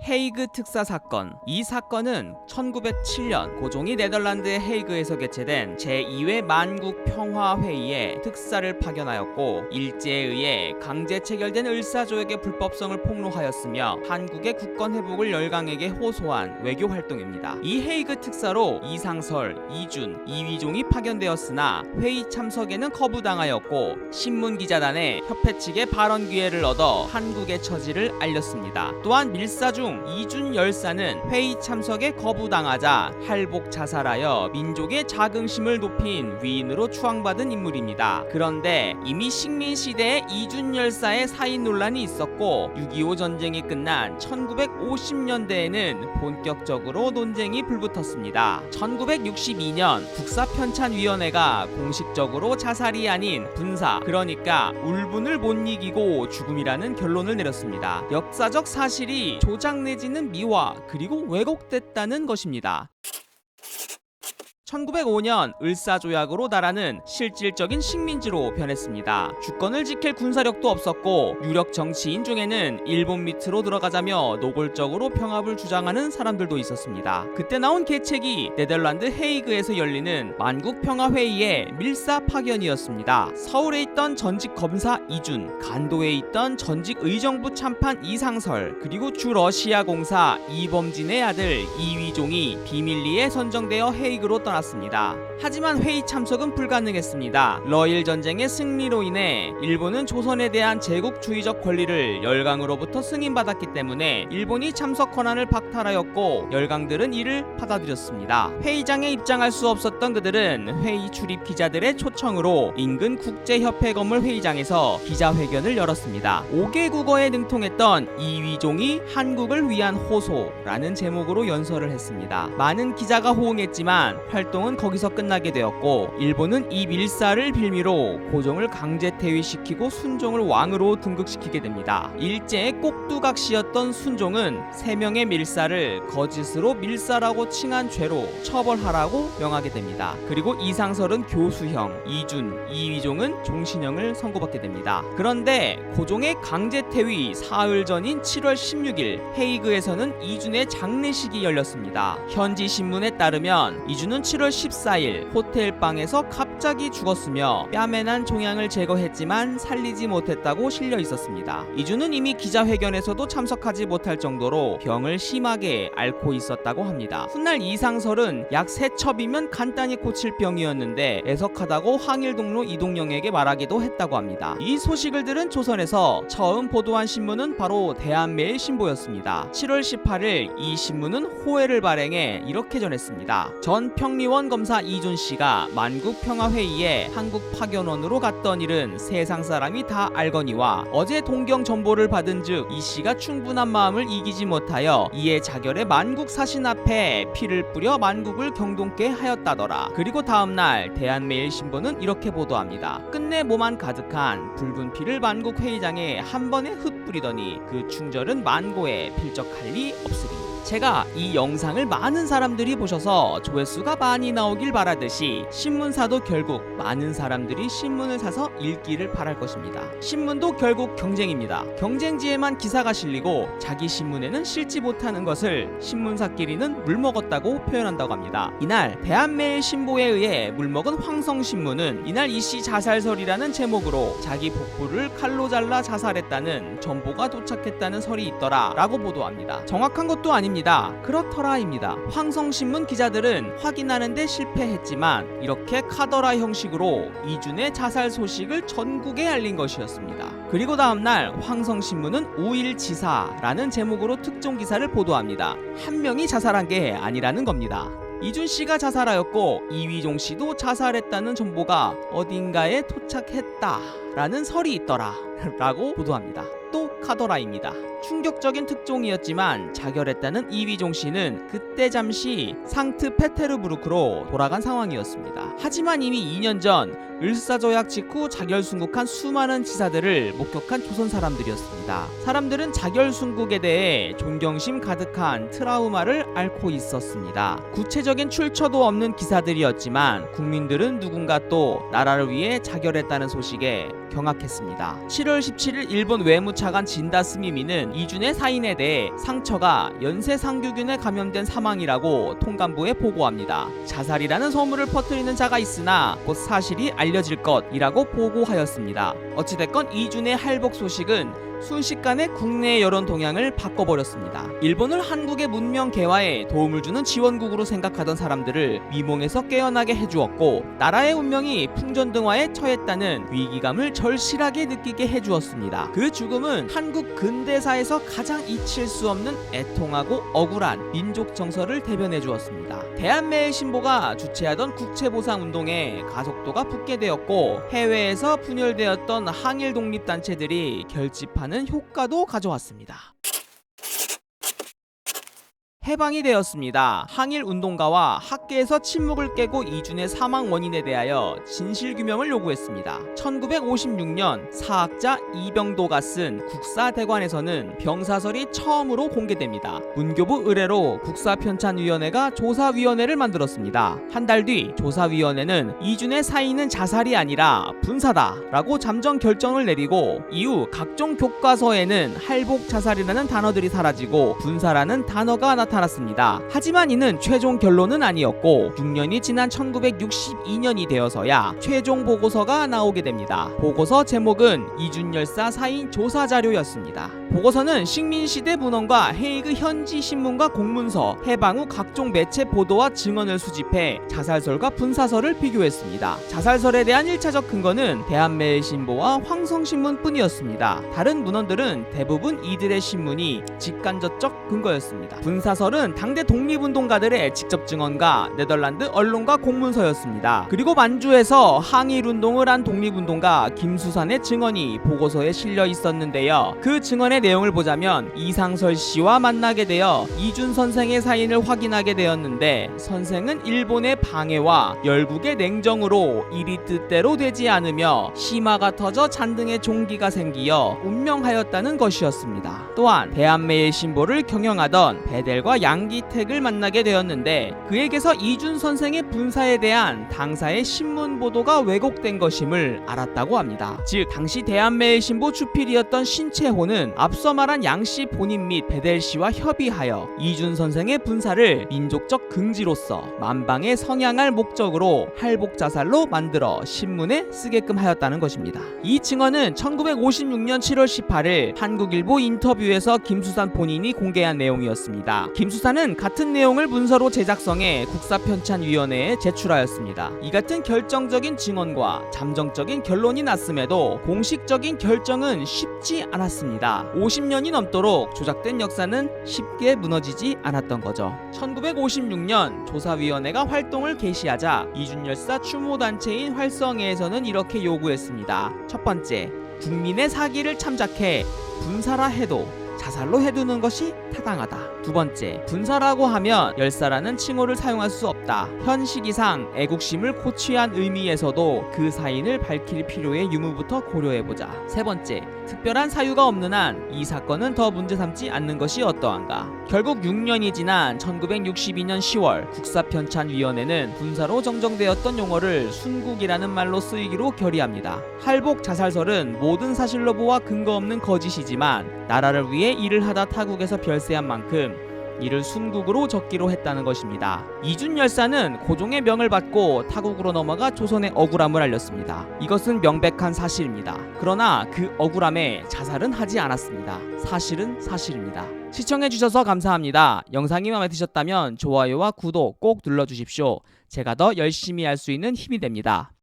헤이그 특사 사건. 이 사건은 1907년 고종이 네덜란드의 헤이그에서 개최된 제2회 만국 평화회의에 특사를 파견하였고 일제에 의해 강제 체결된 을사조약의 불법성을 폭로하였으며 한국의 국권 회복을 열강에게 호소한 외교 활동입니다. 이 헤이그 특사로 이상설, 이준, 이휘종이 파견되었으나 회의 참석에는 거부당하였고 신문기자단에 협회 측의 발언 기회를 얻어 한국의 처지를 알렸습니다. 또한 밀사 중 이준 열사는 회의 참석에 거부당하자 할복 자살하여 민족의 자긍심을 높인 위인으로 추앙받은 인물입니다. 그런데 이미 식민시대에 이준 열사의 사인 논란이 있었고 6.25 전쟁이 끝난 1950년대에는 본격적으로 논쟁이 불붙었습니다. 1962년 국사편찬위원회가 공식적으로 자살이 아닌 분사, 그러니까 울분을 못 이기고 죽음이라는 결론을 내렸습니다. 역사적 사실이 조작 내지는 미화 그리고 왜곡됐다는 것입니다. 1905년 을사조약으로 나라는 실질적인 식민지로 변했습니다. 주권을 지킬 군사력도 없었고 유력 정치인 중에는 일본 밑으로 들어가자며 노골적으로 평합을 주장하는 사람들도 있었습니다. 그때 나온 계책이 네덜란드 헤이그에서 열리는 만국평화회의의 밀사 파견이었습니다. 서울에 있던 전직 검사 이준, 간도에 있던 전직 의정부 참판 이상설, 그리고 주 러시아 공사 이범진의 아들 이휘종이 비밀리에 선정되어 헤이그로 떠났습니다. 하지만 회의 참석은 불가능했습니다. 러일 전쟁의 승리로 인해 일본은 조선에 대한 제국주의적 권리를 열강으로부터 승인받았기 때문에 일본이 참석 권한을 박탈하였고 열강들은 이를 받아들였습니다. 회의장에 입장할 수 없었던 그들은 회의 출입 기자들의 초청으로 인근 국제협회 건물 회의장에서 기자회견을 열었습니다. 5개 국어에 능통했던 이휘종이 한국을 위한 호소라는 제목으로 연설을 했습니다. 많은 기자가 호응했지만 활동은 거기서 끝나게 되었고 일본은 이 밀사를 빌미로 고종을 강제 퇴위시키고 순종을 왕으로 등극시키게 됩니다. 일제의 꼭두각시였던 순종은 3명의 밀사를 거짓으로 밀사라고 칭한 죄로 처벌하라고 명하게 됩니다. 그리고 이상설은 교수형, 이준, 이휘종은 종신형을 선고받게 됩니다. 그런데 고종의 강제 퇴위 사흘 전인 7월 16일 헤이그에서는 이준의 장례식이 열렸습니다. 현지 신문에 따르면 이준은 7월 14일 호텔방에서 갑자기 죽었으며 뺨에 난 종양을 제거했지만 살리지 못했다고 실려 있었습니다. 이준은 이미 기자회견에서도 참석하지 못할 정도로 병을 심하게 앓고 있었다고 합니다. 훗날 이상설은 약 3첩이면 간단히 고칠 병이었는데 애석하다고 황일동로 이동영에게 말하기도 했다고 합니다. 이 소식을 들은 조선에서 처음 보도한 신문은 바로 대한매일신보였습니다. 7월 18일 이 신문은 호해를 발행해 이렇게 전했습니다. 전 평리원 검사 이준 씨가 만국평화회의에 한국 파견원으로 갔던 일은 세상 사람이 다 알거니와 어제 동경 정보를 받은즉 이 씨가 충분한 마음을 이기지 못하여 이에 자결의 만국 사신 앞에 피를 뿌려 만국을 경동케 하였다더라. 그리고 다음날 대한매일신보는 이렇게 보도합니다. 끝내 몸안 가득한 붉은 피를 만국 회의장에 한 번에 흩뿌리더니 그 충절은 만고에 필적할 리 없으리. 제가 이 영상을 많은 사람들이 보셔서 조회수가 많이 나오길 바라듯이 신문사도 결국 많은 사람들이 신문을 사서 읽기를 바랄 것입니다. 신문도 결국 경쟁입니다. 경쟁지에만 기사가 실리고 자기 신문에는 실지 못하는 것을 신문사끼리는 물먹었다고 표현한다고 합니다. 이날 대한매일신보에 의해 물먹은 황성신문은 이날 이씨 자살설이라는 제목으로 자기 복부를 칼로 잘라 자살했다는 전보가 도착했다는 설이 있더라 라고 보도합니다. 정확한 것도 아닙니다. 그렇더라입니다. 황성신문 기자들은 확인하는데 실패했지만 이렇게 카더라 형식으로 이준의 자살 소식을 전국에 알린 것이었습니다. 그리고 다음날 황성신문은 5.1지사라는 제목으로 특종 기사를 보도합니다. 한 명이 자살한 게 아니라는 겁니다. 이준 씨가 자살하였고 이휘종 씨도 자살했다는 정보가 어딘가에 도착했다라는 설이 있더라 라고 보도합니다. 또 카더라입니다. 충격적인 특종이었지만 자결했다는 이휘종 씨는 그때 잠시 상트페테르부르크로 돌아간 상황이었습니다. 하지만 이미 2년 전 을사조약 직후 자결순국한 수많은 지사들을 목격한 조선 사람들이었습니다. 사람들은 자결순국에 대해 존경심 가득한 트라우마를 앓고 있었습니다. 구체적인 출처도 없는 기사들이었지만 국민들은 누군가 또 나라를 위해 자결했다는 소식에 경악했습니다. 7월 17일 일본 외무차관 진다스미미는 이준의 사인에 대해 상처가 연쇄상규균에 감염된 사망이라고 통감부에 보고합니다. 자살이라는 소문을 퍼뜨리는 자가 있으나 곧 사실이 알려질 것이라고 보고하였습니다. 어찌됐건 이준의 할복 소식은 순식간에 국내 여론 동향을 바꿔버렸습니다. 일본을 한국의 문명 개화에 도움을 주는 지원국으로 생각하던 사람들을 미몽에서 깨어나게 해주었고, 나라의 운명이 풍전등화에 처했다는 위기감을 절실하게 느끼게 해주었습니다. 그 죽음은 한국 근대사에서 가장 잊힐 수 없는 애통하고 억울한 민족 정서를 대변해 주었습니다. 대한매의 신보가 주최하던 국채보상운동에 가속도가 붙게 되었고, 해외에서 분열되었던 항일 독립단체들이 결집하는 효과도 가져왔습니다. 해방이 되었습니다. 항일 운동가와 학계에서 침묵을 깨고 이준의 사망 원인에 대하여 진실규명을 요구했습니다. 1956년 사학자 이병도가 쓴 국사대관에서는 병사설이 처음으로 공개됩니다. 문교부 의뢰로 국사편찬위원회가 조사위원회를 만들었습니다. 한 달 뒤 조사위원회는 이준의 사인은 자살이 아니라 분사다 라고 잠정 결정을 내리고, 이후 각종 교과서에는 할복 자살이라는 단어들이 사라지고 분사라는 단어가 나타났습니다. 하지만 이는 최종 결론은 아니었고 6년이 지난 1962년이 되어서야 최종 보고서가 나오게 됩니다. 보고서 제목은 이준 열사 사인 조사 자료였습니다. 보고서는 식민시대 문헌과 헤이그 현지 신문과 공문서, 해방 후 각종 매체 보도와 증언을 수집해 자살설과 분사설을 비교했습니다. 자살설에 대한 1차적 근거는 대한매일신보와 황성신문뿐이었습니다. 다른 문헌들은 대부분 이들의 신문이 직간접적 근거였습니다. 분사설은 당대 독립운동가들의 직접 증언과 네덜란드 언론과 공문서였습니다. 그리고 만주에서 항일운동을 한 독립운동가 김수산의 증언이 보고서에 실려 있었는데요. 그 증언의 내용을 보자면 이상설 씨와 만나게 되어 이준 선생의 사인을 확인하게 되었는데, 선생은 일본의 방해와 열국의 냉정으로 일이 뜻대로 되지 않으며 심화가 터져 잔등의 종기가 생기어 운명하였다는 것이었습니다. 또한 대한매의 신보를 경영하던 베델과 양기택을 만나게 되었는데, 그에게서 이준 선생의 분사에 대한 당사의 신문 보도가 왜곡된 것임을 알았다고 합니다. 즉 당시 대한매의 신보 주필이었던 신채호는 앞서 말한 양씨 본인 및 베델 씨와 협의하여 이준 선생의 분사를 민족적 긍지로서 만방에 성향할 목적으로 할복 자살로 만들어 신문에 쓰게끔 하였다는 것입니다. 이 증언은 1956년 7월 18일 한국일보 인터뷰에서 김수산 본인이 공개한 내용이었습니다. 김수산은 같은 내용을 문서로 제작성해 국사편찬위원회에 제출하였습니다. 이 같은 결정적인 증언과 잠정적인 결론이 났음에도 공식적인 결정은 쉽지 않았습니다. 50년이 넘도록 조작된 역사는 쉽게 무너지지 않았던 거죠. 1956년 조사위원회가 활동을 개시하자 이준 열사 추모단체인 활성회에서는 이렇게 요구했습니다. 첫 번째, 국민의 사기를 참작해 분사라 해도 자살로 해두는 것이 타당하다. 두 번째, 분사라고 하면 열사라는 칭호를 사용할 수 없다. 현 시기상 애국심을 고취한 의미에서도 그 사인을 밝힐 필요의 유무부터 고려해보자. 세 번째, 특별한 사유가 없는 한 이 사건은 더 문제 삼지 않는 것이 어떠한가. 결국 6년이 지난 1962년 10월 국사편찬위원회는 분사로 정정되었던 용어를 순국이라는 말로 쓰이기로 결의합니다. 할복 자살설은 모든 사실로보아 근거 없는 거짓이지만 나라를 위해 일을 하다 타국에서 별세한 만큼 이를 순국으로 적기로 했다는 것입니다. 이준 열사는 고종의 명을 받고 타국으로 넘어가 조선의 억울함을 알렸습니다. 이것은 명백한 사실입니다. 그러나 그 억울함에 자살은 하지 않았습니다. 사실은 사실입니다. 시청해주셔서 감사합니다. 영상이 마음에 드셨다면 좋아요와 구독 꼭 눌러주십시오. 제가 더 열심히 할 수 있는 힘이 됩니다.